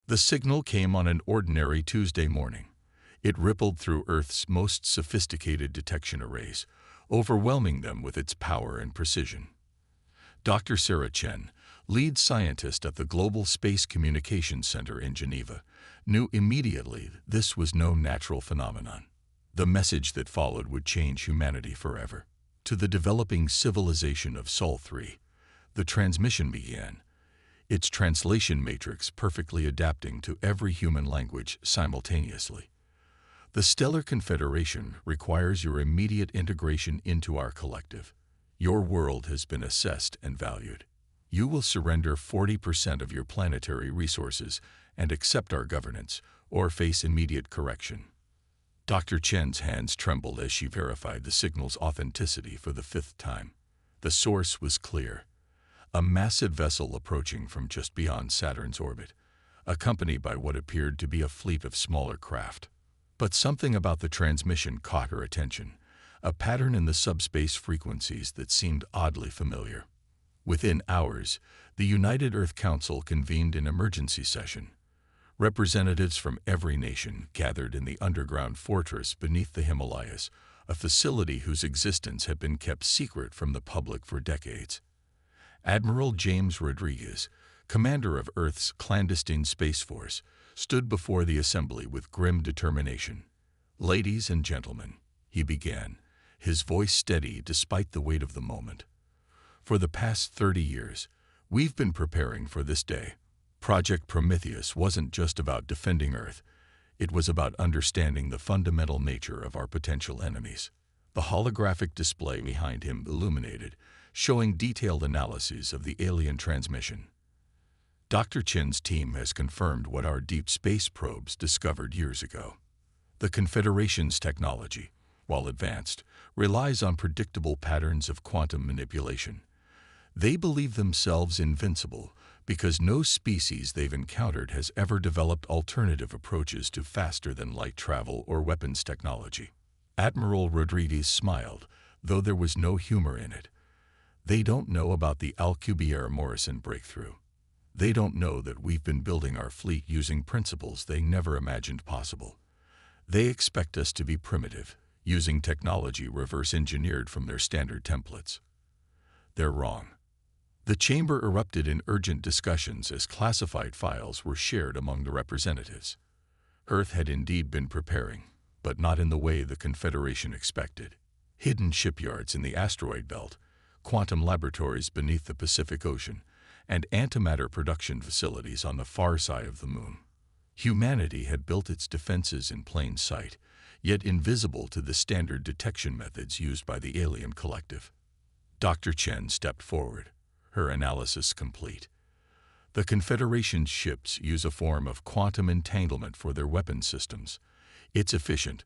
The signal came on an ordinary Tuesday morning. It rippled through Earth's most sophisticated detection arrays, overwhelming them with its power and precision. Dr. Sarah Chen, lead scientist at the Global Space Communications Center in Geneva, knew immediately this was no natural phenomenon. The message that followed would change humanity forever. To the developing civilization of Sol 3, the transmission began, its translation matrix perfectly adapting to every human language simultaneously. The Stellar Confederation requires your immediate integration into our collective. Your world has been assessed and valued. You will surrender 40% of your planetary resources and accept our governance, or face immediate correction. Dr. Chen's hands trembled as she verified the signal's authenticity for the 5th time. The source was clear. A massive vessel approaching from just beyond Saturn's orbit, accompanied by what appeared to be a fleet of smaller craft. But something about the transmission caught her attention, a pattern in the subspace frequencies that seemed oddly familiar. Within hours, the United Earth Council convened an emergency session. Representatives from every nation gathered in the underground fortress beneath the Himalayas, a facility whose existence had been kept secret from the public for decades. Admiral James Rodriguez, commander of Earth's clandestine space force, stood before the assembly with grim determination. "Ladies and gentlemen," he began, his voice steady despite the weight of the moment. "For the past 30 years, we've been preparing for this day. Project Prometheus wasn't just about defending Earth. It was about understanding the fundamental nature of our potential enemies." The holographic display behind him illuminated, showing detailed analyses of the alien transmission. Dr. Chen's team has confirmed what our deep space probes discovered years ago. The Confederation's technology, while advanced, relies on predictable patterns of quantum manipulation. They believe themselves invincible because no species they've encountered has ever developed alternative approaches to faster-than-light travel or weapons technology. Admiral Rodriguez smiled, though there was no humor in it. They don't know about the Alcubierre-Morrison breakthrough. They don't know that we've been building our fleet using principles they never imagined possible. They expect us to be primitive, using technology reverse-engineered from their standard templates. They're wrong. The chamber erupted in urgent discussions as classified files were shared among the representatives. Earth had indeed been preparing, but not in the way the Confederation expected. Hidden shipyards in the asteroid belt, quantum laboratories beneath the Pacific Ocean, and antimatter production facilities on the far side of the moon. Humanity had built its defenses in plain sight, yet invisible to the standard detection methods used by the alien collective. Dr. Chen stepped forward, her analysis complete. The Confederation's ships use a form of quantum entanglement for their weapon systems. It's efficient,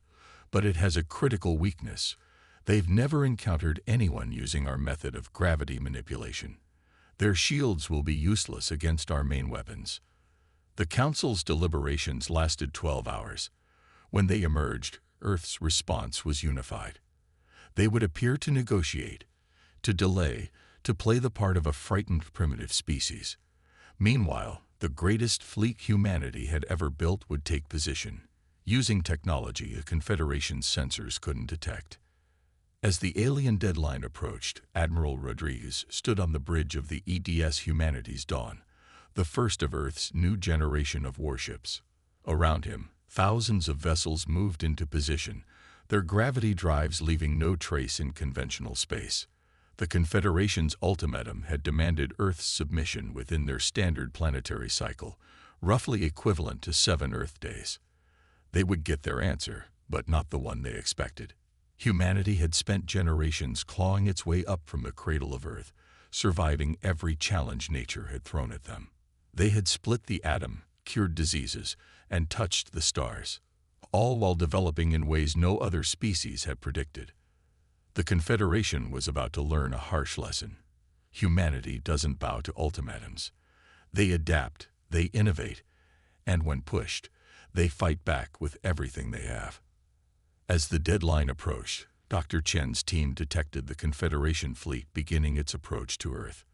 but it has a critical weakness. They've never encountered anyone using our method of gravity manipulation. Their shields will be useless against our main weapons. The Council's deliberations lasted 12 hours. When they emerged, Earth's response was unified. They would appear to negotiate, to delay, to play the part of a frightened primitive species. Meanwhile, the greatest fleet humanity had ever built would take position, using technology the Confederation's sensors couldn't detect. As the alien deadline approached, Admiral Rodriguez stood on the bridge of the EDS Humanity's Dawn, the first of Earth's new generation of warships. Around him, thousands of vessels moved into position, their gravity drives leaving no trace in conventional space. The Confederation's ultimatum had demanded Earth's submission within their standard planetary cycle, roughly equivalent to 7 Earth days. They would get their answer, but not the one they expected. Humanity had spent generations clawing its way up from the cradle of Earth, surviving every challenge nature had thrown at them. They had split the atom, cured diseases, and touched the stars, all while developing in ways no other species had predicted. The Confederation was about to learn a harsh lesson. Humanity doesn't bow to ultimatums. They adapt, they innovate, and when pushed, they fight back with everything they have. As the deadline approached, Dr. Chen's team detected the Confederation fleet beginning its approach to Earth.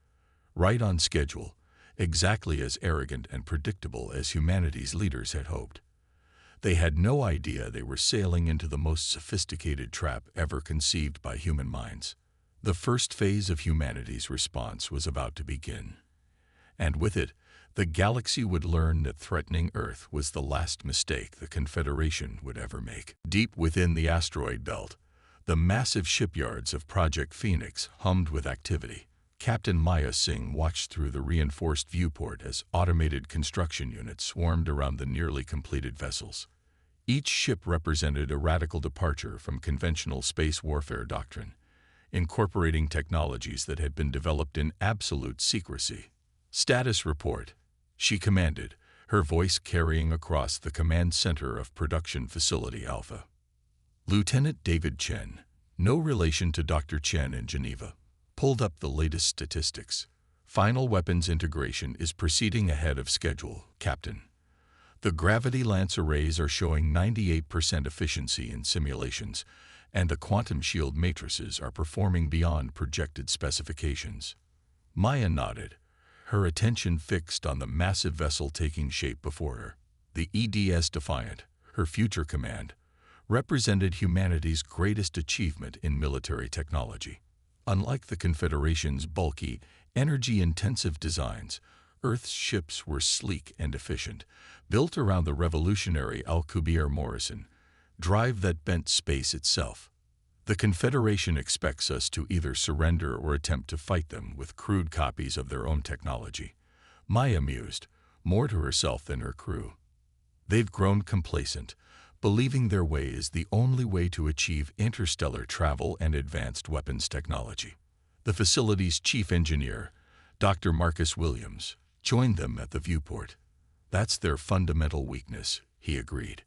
Right on schedule, exactly as arrogant and predictable as humanity's leaders had hoped. They had no idea they were sailing into the most sophisticated trap ever conceived by human minds. The first phase of humanity's response was about to begin. And with it, the galaxy would learn that threatening Earth was the last mistake the Confederation would ever make. Deep within the asteroid belt, the massive shipyards of Project Phoenix hummed with activity. Captain Maya Singh watched through the reinforced viewport as automated construction units swarmed around the nearly completed vessels. Each ship represented a radical departure from conventional space warfare doctrine, incorporating technologies that had been developed in absolute secrecy. "Status report," she commanded, her voice carrying across the command center of Production Facility Alpha. Lieutenant David Chen, no relation to Dr. Chen in Geneva, pulled up the latest statistics. "Final weapons integration is proceeding ahead of schedule, Captain. The gravity lance arrays are showing 98% efficiency in simulations, and the quantum shield matrices are performing beyond projected specifications." Maya nodded, her attention fixed on the massive vessel taking shape before her. The EDS Defiant, her future command, represented humanity's greatest achievement in military technology. Unlike the Confederation's bulky, energy-intensive designs, Earth's ships were sleek and efficient, built around the revolutionary Alcubierre-Morrison drive that bent space itself. "The Confederation expects us to either surrender or attempt to fight them with crude copies of their own technology," Maya mused, more to herself than her crew. "They've grown complacent, believing their way is the only way to achieve interstellar travel and advanced weapons technology." The facility's chief engineer, Dr. Marcus Williams, joined them at the viewport. "That's their fundamental weakness," he agreed.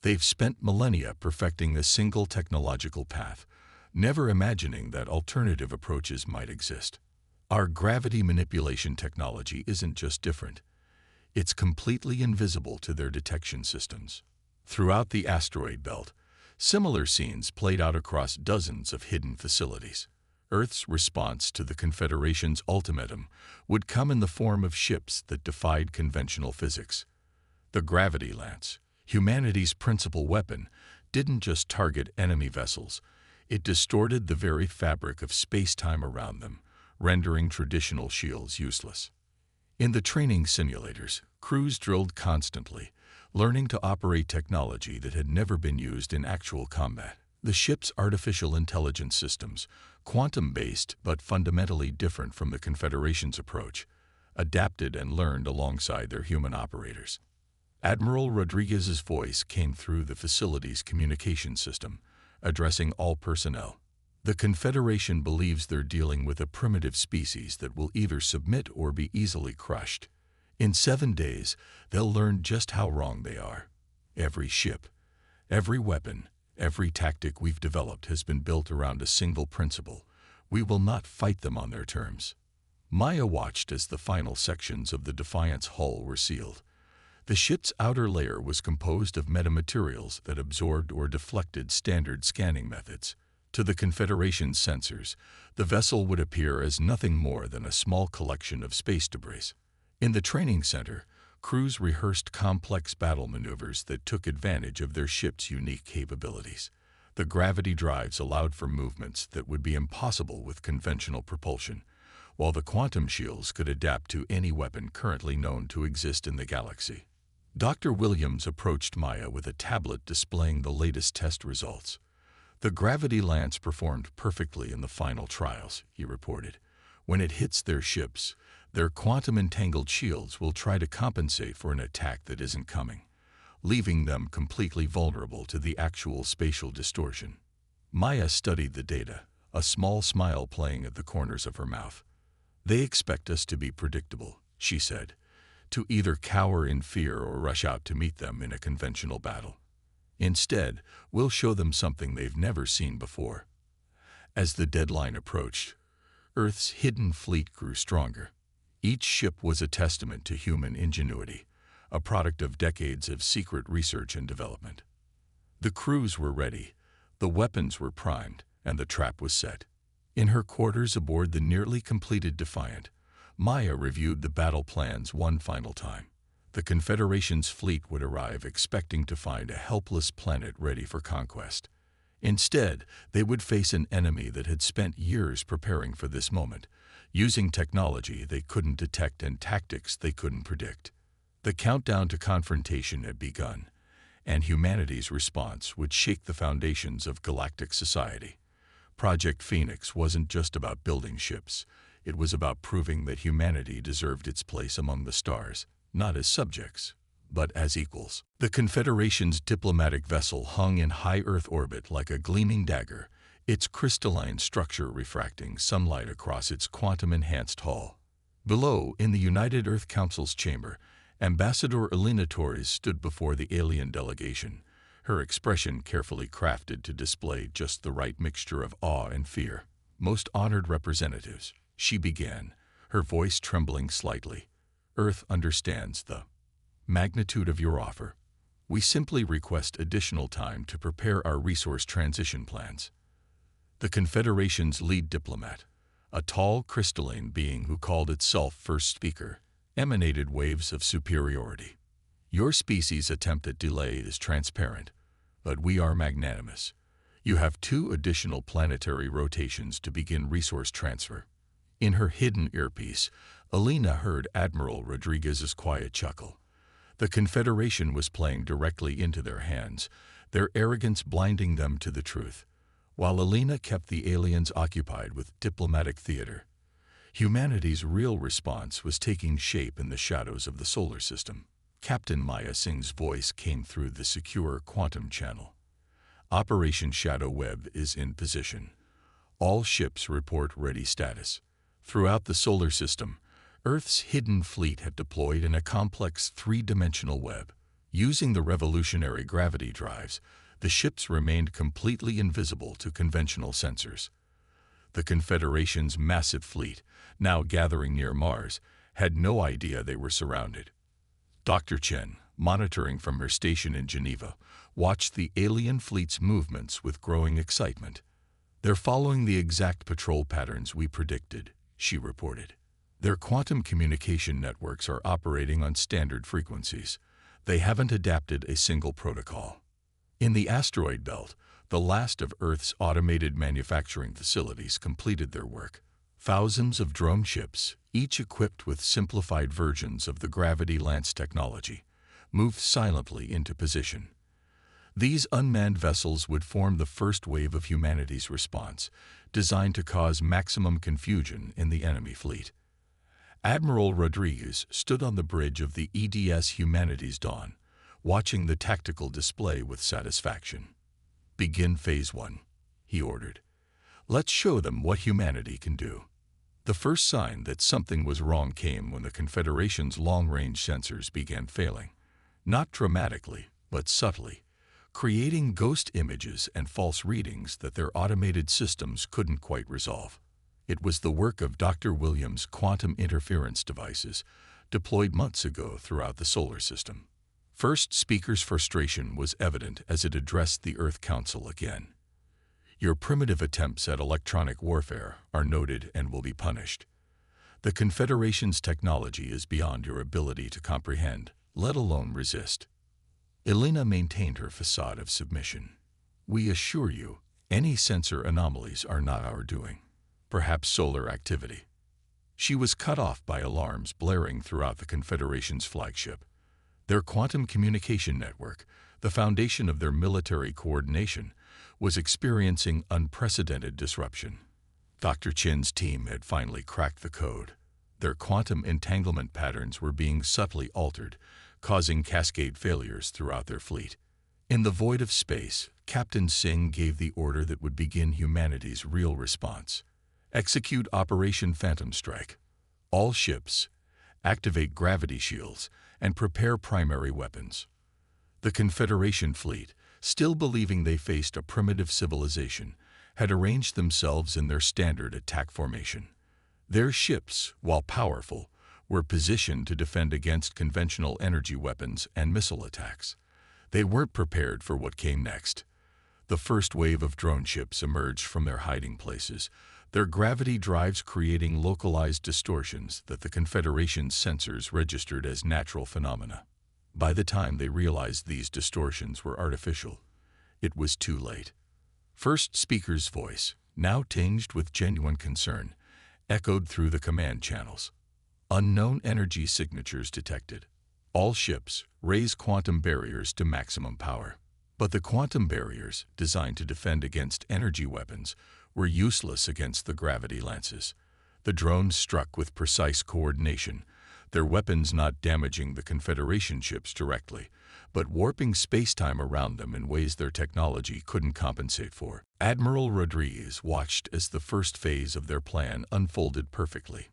"They've spent millennia perfecting a single technological path, never imagining that alternative approaches might exist. Our gravity manipulation technology isn't just different. It's completely invisible to their detection systems." Throughout the asteroid belt, similar scenes played out across dozens of hidden facilities. Earth's response to the Confederation's ultimatum would come in the form of ships that defied conventional physics. The gravity lance, humanity's principal weapon, didn't just target enemy vessels. It distorted the very fabric of space-time around them, rendering traditional shields useless. In the training simulators, crews drilled constantly, learning to operate technology that had never been used in actual combat. The ship's artificial intelligence systems, quantum-based but fundamentally different from the Confederation's approach, adapted and learned alongside their human operators. Admiral Rodriguez's voice came through the facility's communication system, addressing all personnel. "The Confederation believes they're dealing with a primitive species that will either submit or be easily crushed. In 7 days, they'll learn just how wrong they are. Every ship, every weapon, every tactic we've developed has been built around a single principle. We will not fight them on their terms." Maya watched as the final sections of the Defiant's hull were sealed. The ship's outer layer was composed of metamaterials that absorbed or deflected standard scanning methods. To the Confederation's sensors, the vessel would appear as nothing more than a small collection of space debris. In the training center, crews rehearsed complex battle maneuvers that took advantage of their ship's unique capabilities. The gravity drives allowed for movements that would be impossible with conventional propulsion, while the quantum shields could adapt to any weapon currently known to exist in the galaxy. Dr. Williams approached Maya with a tablet displaying the latest test results. "The gravity lance performed perfectly in the final trials," he reported. "When it hits their ships, their quantum-entangled shields will try to compensate for an attack that isn't coming, leaving them completely vulnerable to the actual spatial distortion." Maya studied the data, a small smile playing at the corners of her mouth. "They expect us to be predictable," she said, "to either cower in fear or rush out to meet them in a conventional battle. Instead, we'll show them something they've never seen before." As the deadline approached, Earth's hidden fleet grew stronger. Each ship was a testament to human ingenuity, a product of decades of secret research and development. The crews were ready, the weapons were primed, and the trap was set. In her quarters aboard the nearly completed Defiant, Maya reviewed the battle plans one final time. The Confederation's fleet would arrive expecting to find a helpless planet ready for conquest. Instead, they would face an enemy that had spent years preparing for this moment, using technology they couldn't detect and tactics they couldn't predict. The countdown to confrontation had begun, and humanity's response would shake the foundations of galactic society. Project Phoenix wasn't just about building ships. It was about proving that humanity deserved its place among the stars, not as subjects, but as equals. The Confederation's diplomatic vessel hung in high Earth orbit like a gleaming dagger, its crystalline structure refracting sunlight across its quantum-enhanced hull. Below, in the United Earth Council's chamber, Ambassador Elena Torres stood before the alien delegation, her expression carefully crafted to display just the right mixture of awe and fear. "Most honored representatives," she began, her voice trembling slightly, "Earth understands the magnitude of your offer. We simply request additional time to prepare our resource transition plans." The Confederation's lead diplomat, a tall, crystalline being who called itself first speaker, emanated waves of superiority. "Your species' attempt at delay is transparent, but we are magnanimous. You have 2 additional planetary rotations to begin resource transfer." In her hidden earpiece, Elena heard Admiral Rodriguez's quiet chuckle. The Confederation was playing directly into their hands, their arrogance blinding them to the truth, while Elena kept the aliens occupied with diplomatic theater. Humanity's real response was taking shape in the shadows of the solar system. Captain Maya Singh's voice came through the secure quantum channel. "Operation Shadow Web is in position. All ships report ready status." Throughout the solar system, Earth's hidden fleet had deployed in a complex 3-dimensional web. Using the revolutionary gravity drives, the ships remained completely invisible to conventional sensors. The Confederation's massive fleet, now gathering near Mars, had no idea they were surrounded. Dr. Chen, monitoring from her station in Geneva, watched the alien fleet's movements with growing excitement. "They're following the exact patrol patterns we predicted," she reported. "Their quantum communication networks are operating on standard frequencies. They haven't adapted a single protocol." In the asteroid belt, the last of Earth's automated manufacturing facilities completed their work. Thousands of drone ships, each equipped with simplified versions of the Gravity Lance technology, moved silently into position. These unmanned vessels would form the first wave of humanity's response, designed to cause maximum confusion in the enemy fleet. Admiral Rodriguez stood on the bridge of the EDS Humanity's Dawn, watching the tactical display with satisfaction. "Begin Phase 1, he ordered. "Let's show them what humanity can do." The first sign that something was wrong came when the Confederation's long-range sensors began failing. Not dramatically, but subtly, creating ghost images and false readings that their automated systems couldn't quite resolve. It was the work of Dr. Williams' quantum interference devices, deployed months ago throughout the solar system. First Speaker's frustration was evident as it addressed the Earth Council again. "Your primitive attempts at electronic warfare are noted and will be punished. The Confederation's technology is beyond your ability to comprehend, let alone resist." Elena maintained her facade of submission. "We assure you, any sensor anomalies are not our doing. Perhaps solar activity." She was cut off by alarms blaring throughout the Confederation's flagship. Their quantum communication network, the foundation of their military coordination, was experiencing unprecedented disruption. Dr. Chen's team had finally cracked the code. Their quantum entanglement patterns were being subtly altered, causing cascade failures throughout their fleet. In the void of space, Captain Singh gave the order that would begin humanity's real response. "Execute Operation Phantom Strike. All ships, activate gravity shields, and prepare primary weapons." The Confederation fleet, still believing they faced a primitive civilization, had arranged themselves in their standard attack formation. Their ships, while powerful, were positioned to defend against conventional energy weapons and missile attacks. They weren't prepared for what came next. The first wave of drone ships emerged from their hiding places, their gravity drives creating localized distortions that the Confederation's sensors registered as natural phenomena. By the time they realized these distortions were artificial, it was too late. First Speaker's voice, now tinged with genuine concern, echoed through the command channels. Unknown energy signatures detected. All ships raise quantum barriers to maximum power. But the quantum barriers, designed to defend against energy weapons, were useless against the gravity lances. The drones struck with precise coordination, their weapons not damaging the Confederation ships directly, but warping space-time around them in ways their technology couldn't compensate for. Admiral Rodriguez watched as the first phase of their plan unfolded perfectly.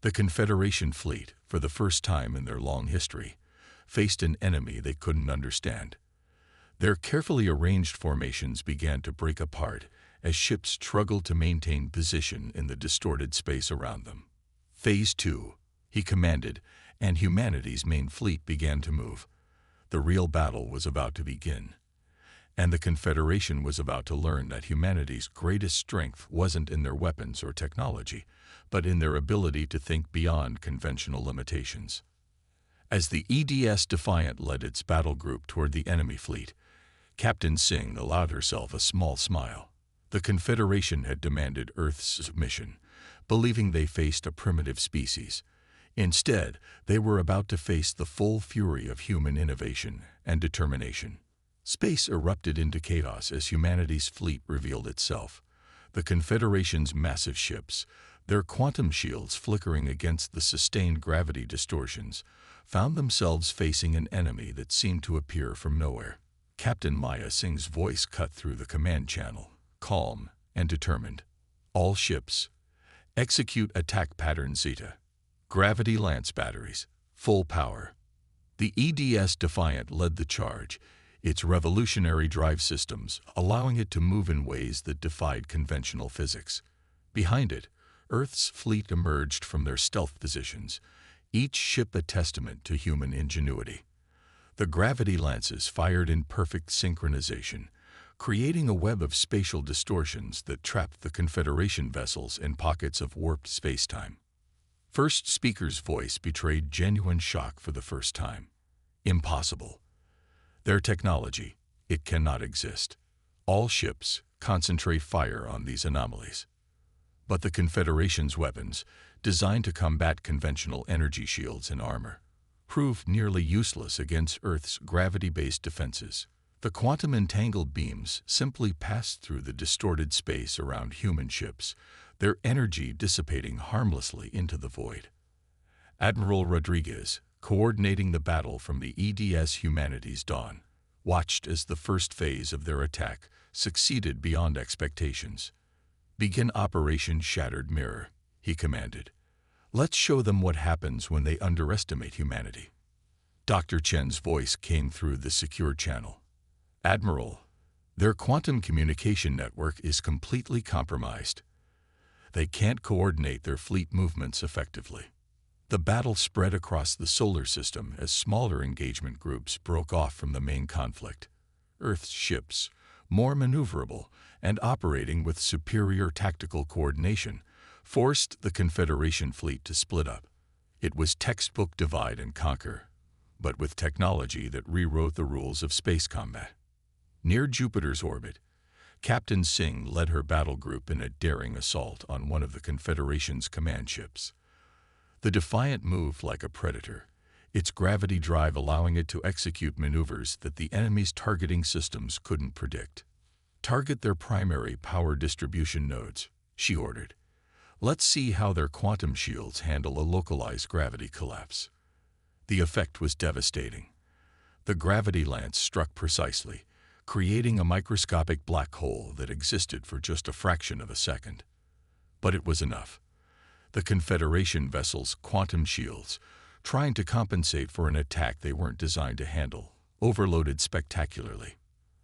The Confederation fleet, for the first time in their long history, faced an enemy they couldn't understand. Their carefully arranged formations began to break apart as ships struggled to maintain position in the distorted space around them. Phase 2, he commanded, and humanity's main fleet began to move. The real battle was about to begin, and the Confederation was about to learn that humanity's greatest strength wasn't in their weapons or technology, but in their ability to think beyond conventional limitations. As the EDS Defiant led its battle group toward the enemy fleet, Captain Singh allowed herself a small smile. The Confederation had demanded Earth's submission, believing they faced a primitive species. Instead, they were about to face the full fury of human innovation and determination. Space erupted into chaos as humanity's fleet revealed itself. The Confederation's massive ships, their quantum shields flickering against the sustained gravity distortions, found themselves facing an enemy that seemed to appear from nowhere. Captain Maya Singh's voice cut through the command channel, calm and determined. All ships, execute attack pattern Zeta. Gravity lance batteries, full power. The EDS Defiant led the charge, its revolutionary drive systems allowing it to move in ways that defied conventional physics. Behind it, Earth's fleet emerged from their stealth positions, each ship a testament to human ingenuity. The gravity lances fired in perfect synchronization, creating a web of spatial distortions that trapped the Confederation vessels in pockets of warped spacetime. First Speaker's voice betrayed genuine shock for the first time. Impossible. Their technology, it cannot exist. All ships concentrate fire on these anomalies. But the Confederation's weapons, designed to combat conventional energy shields and armor, proved nearly useless against Earth's gravity-based defenses. The quantum-entangled beams simply passed through the distorted space around human ships, their energy dissipating harmlessly into the void. Admiral Rodriguez, coordinating the battle from the EDS Humanity's dawn, watched as the first phase of their attack succeeded beyond expectations. "Begin Operation Shattered Mirror," he commanded. "Let's show them what happens when they underestimate humanity." Dr. Chen's voice came through the secure channel. "Admiral, their quantum communication network is completely compromised. They can't coordinate their fleet movements effectively." The battle spread across the solar system as smaller engagement groups broke off from the main conflict. Earth's ships, more maneuverable and operating with superior tactical coordination, forced the Confederation fleet to split up. It was textbook divide and conquer, but with technology that rewrote the rules of space combat. Near Jupiter's orbit, Captain Singh led her battle group in a daring assault on one of the Confederation's command ships. The Defiant moved like a predator, its gravity drive allowing it to execute maneuvers that the enemy's targeting systems couldn't predict. "Target their primary power distribution nodes," she ordered. "Let's see how their quantum shields handle a localized gravity collapse." The effect was devastating. The gravity lance struck precisely, creating a microscopic black hole that existed for just a fraction of a second. But it was enough. The Confederation vessels' quantum shields, trying to compensate for an attack they weren't designed to handle, overloaded spectacularly.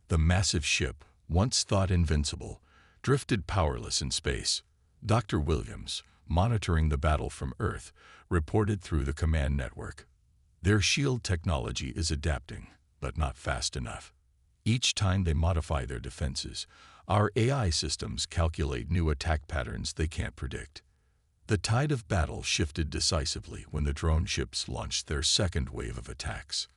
The massive ship, once thought invincible, drifted powerless in space. Dr. Williams, monitoring the battle from Earth, reported through the command network. "Their shield technology is adapting, but not fast enough. Each time they modify their defenses, Our AI systems calculate new attack patterns they can't predict. The tide of battle shifted decisively when the drone ships launched their second wave of attacks.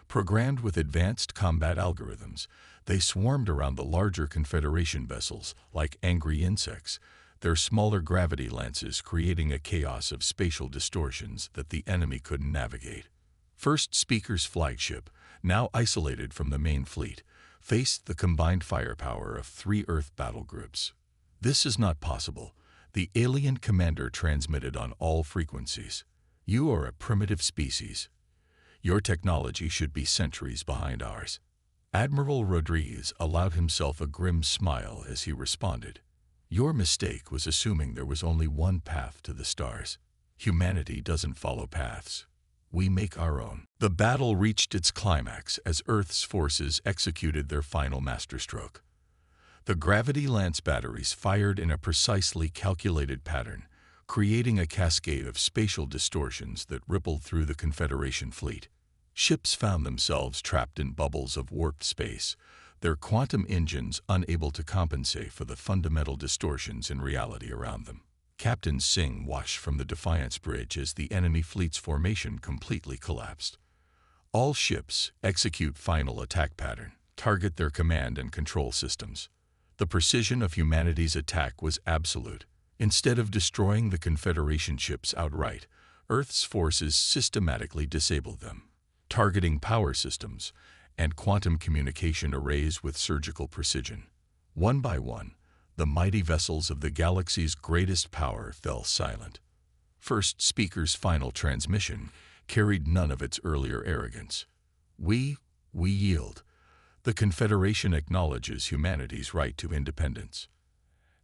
Programmed with advanced combat algorithms, they swarmed around the larger Confederation vessels like angry insects, their smaller gravity lances creating a chaos of spatial distortions that the enemy couldn't navigate. First Speaker's flagship, now isolated from the main fleet, faced the combined firepower of 3 Earth battle groups. "This is not possible," the alien commander transmitted on all frequencies. "You are a primitive species. Your technology should be centuries behind ours." Admiral Rodriguez allowed himself a grim smile as he responded. "Your mistake was assuming there was only one path to the stars. Humanity doesn't follow paths. We make our own." The battle reached its climax as Earth's forces executed their final masterstroke. The gravity lance batteries fired in a precisely calculated pattern, creating a cascade of spatial distortions that rippled through the Confederation fleet. Ships found themselves trapped in bubbles of warped space, their quantum engines unable to compensate for the fundamental distortions in reality around them. Captain Singh watched from the Defiance Bridge as the enemy fleet's formation completely collapsed. All ships execute final attack pattern, target their command and control systems. The precision of humanity's attack was absolute. Instead of destroying the Confederation ships outright, Earth's forces systematically disabled them, targeting power systems and quantum communication arrays with surgical precision. One by one, the mighty vessels of the galaxy's greatest power fell silent. First Speaker's final transmission carried none of its earlier arrogance. We yield. The Confederation acknowledges humanity's right to independence."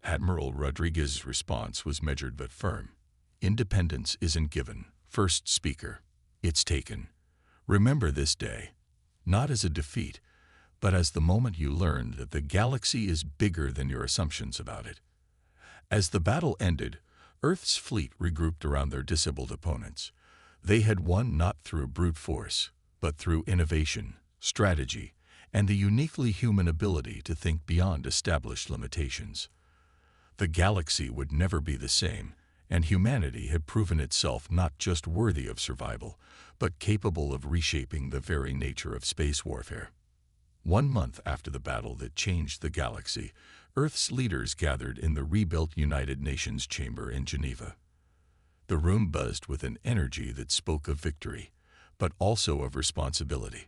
Admiral Rodriguez's response was measured but firm. "Independence isn't given, First Speaker. It's taken. Remember this day, not as a defeat, but as the moment you learned that the galaxy is bigger than your assumptions about it." As the battle ended, Earth's fleet regrouped around their disabled opponents. They had won not through brute force, but through innovation, strategy, and the uniquely human ability to think beyond established limitations. The galaxy would never be the same, and humanity had proven itself not just worthy of survival, but capable of reshaping the very nature of space warfare. 1 month after the battle that changed the galaxy, Earth's leaders gathered in the rebuilt United Nations chamber in Geneva. The room buzzed with an energy that spoke of victory, but also of responsibility.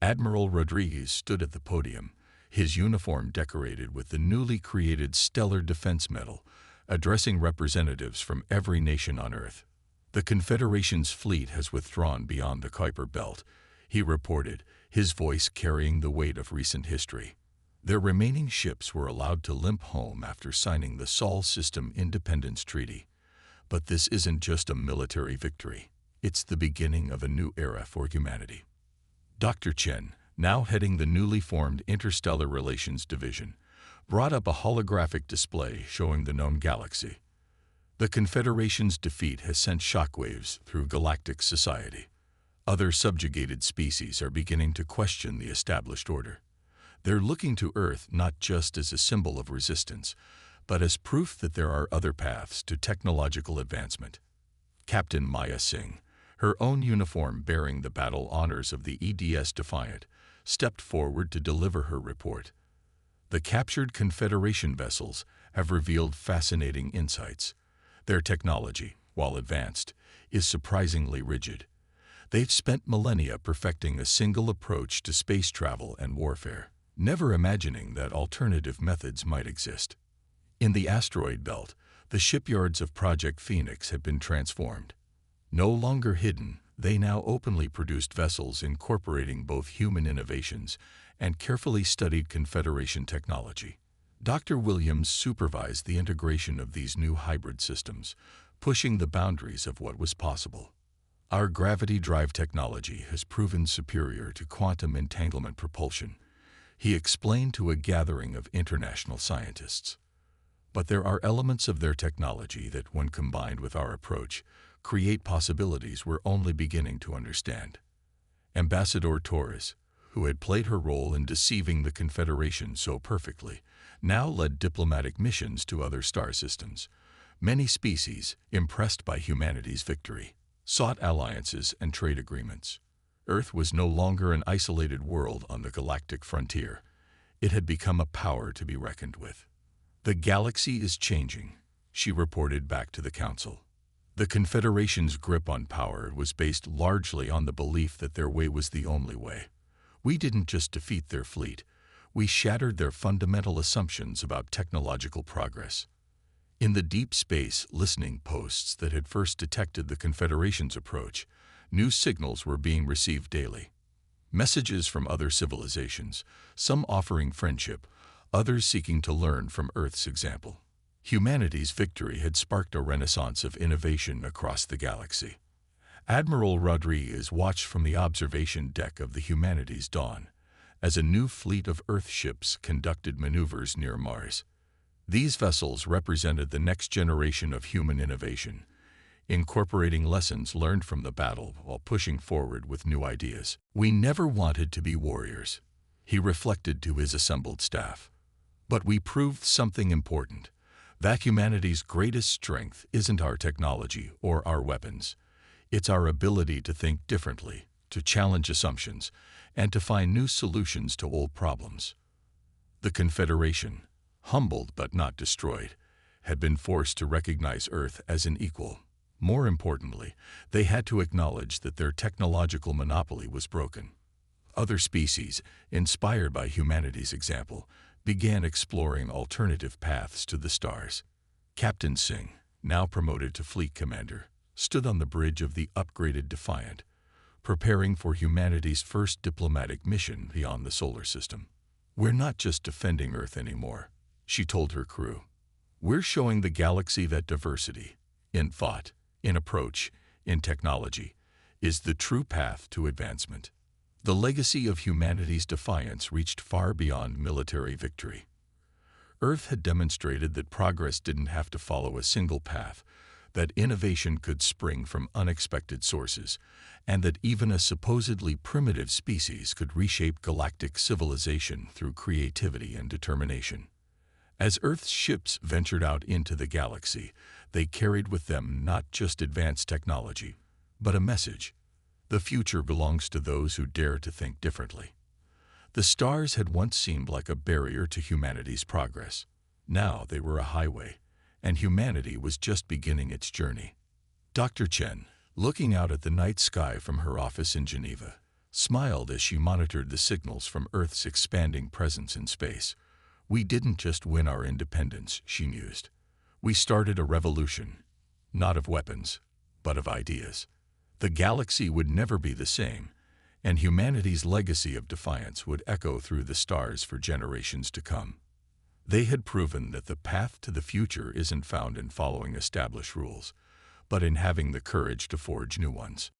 Admiral Rodriguez stood at the podium, his uniform decorated with the newly created Stellar Defense Medal, addressing representatives from every nation on Earth. "The Confederation's fleet has withdrawn beyond the Kuiper Belt," he reported, his voice carrying the weight of recent history. Their remaining ships were allowed to limp home after signing the Sol System Independence Treaty. But this isn't just a military victory. It's the beginning of a new era for humanity. Dr. Chen, now heading the newly formed Interstellar Relations Division, brought up a holographic display showing the known galaxy. The Confederation's defeat has sent shockwaves through galactic society. Other subjugated species are beginning to question the established order. They're looking to Earth not just as a symbol of resistance, but as proof that there are other paths to technological advancement. Captain Maya Singh, her own uniform bearing the battle honors of the EDS Defiant, stepped forward to deliver her report. The captured Confederation vessels have revealed fascinating insights. Their technology, while advanced, is surprisingly rigid. They've spent millennia perfecting a single approach to space travel and warfare, never imagining that alternative methods might exist. In the asteroid belt, the shipyards of Project Phoenix have been transformed. No longer hidden, they now openly produced vessels incorporating both human innovations and carefully studied Confederation technology. Dr. Williams supervised the integration of these new hybrid systems, pushing the boundaries of what was possible. "Our gravity drive technology has proven superior to quantum entanglement propulsion," he explained to a gathering of international scientists. "But there are elements of their technology that, when combined with our approach, create possibilities we're only beginning to understand." Ambassador Torres, who had played her role in deceiving the Confederation so perfectly, now led diplomatic missions to other star systems. Many species, impressed by humanity's victory, sought alliances and trade agreements. Earth was no longer an isolated world on the galactic frontier. It had become a power to be reckoned with. "The galaxy is changing," she reported back to the Council. The Confederation's grip on power was based largely on the belief that their way was the only way. We didn't just defeat their fleet, we shattered their fundamental assumptions about technological progress. In the deep space listening posts that had first detected the Confederation's approach, new signals were being received daily. Messages from other civilizations, some offering friendship, others seeking to learn from Earth's example. Humanity's victory had sparked a renaissance of innovation across the galaxy. Admiral Rodriguez watched from the observation deck of the Humanity's Dawn as a new fleet of Earth ships conducted maneuvers near Mars. These vessels represented the next generation of human innovation, incorporating lessons learned from the battle while pushing forward with new ideas. "We never wanted to be warriors," he reflected to his assembled staff. "But we proved something important, that humanity's greatest strength isn't our technology or our weapons. It's our ability to think differently, to challenge assumptions, and to find new solutions to old problems." The Confederation, humbled but not destroyed, had been forced to recognize Earth as an equal. More importantly, they had to acknowledge that their technological monopoly was broken. Other species, inspired by humanity's example, began exploring alternative paths to the stars. Captain Singh, now promoted to fleet commander, stood on the bridge of the upgraded Defiant, preparing for humanity's first diplomatic mission beyond the solar system. "We're not just defending Earth anymore," she told her crew. "We're showing the galaxy that diversity, in thought, in approach, in technology, is the true path to advancement." The legacy of humanity's defiance reached far beyond military victory. Earth had demonstrated that progress didn't have to follow a single path, that innovation could spring from unexpected sources, and that even a supposedly primitive species could reshape galactic civilization through creativity and determination. As Earth's ships ventured out into the galaxy, they carried with them not just advanced technology, but a message. The future belongs to those who dare to think differently. The stars had once seemed like a barrier to humanity's progress. Now they were a highway, and humanity was just beginning its journey. Dr. Chen, looking out at the night sky from her office in Geneva, smiled as she monitored the signals from Earth's expanding presence in space. "We didn't just win our independence," she mused. "We started a revolution, not of weapons, but of ideas." The galaxy would never be the same, and humanity's legacy of defiance would echo through the stars for generations to come. They had proven that the path to the future isn't found in following established rules, but in having the courage to forge new ones.